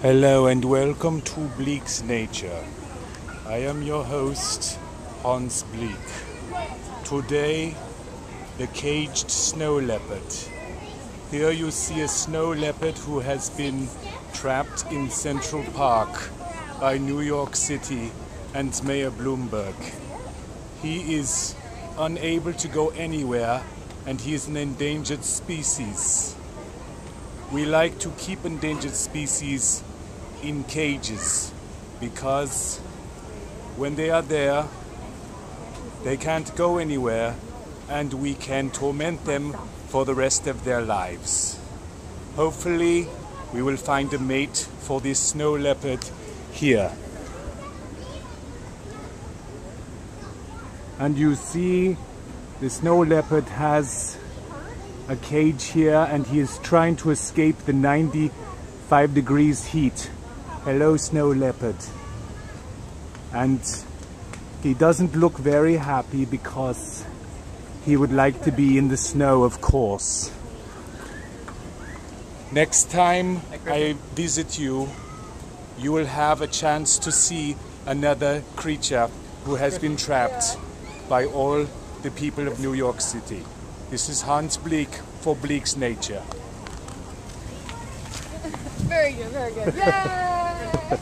Hello and welcome to Bleak's Nature. I am your host, Hans Bleak. Today, the caged snow leopard. Here you see a snow leopard who has been trapped in Central Park by New York City and Mayor Bloomberg. He is unable to go anywhere and he is an endangered species. We like to keep endangered species in cages because when they are there they can't go anywhere and we can torment them for the rest of their lives. Hopefully we will find a mate for this snow leopard here. And you see the snow leopard has a cage here and he is trying to escape the 95 degrees heat. Hello, snow leopard. And he doesn't look very happy because he would like to be in the snow, of course. Next time I visit you, you will have a chance to see another creature who has been trapped by all the people of New York City. This is Hans Bleak for Bleak's Nature. Very good, very good. Yay!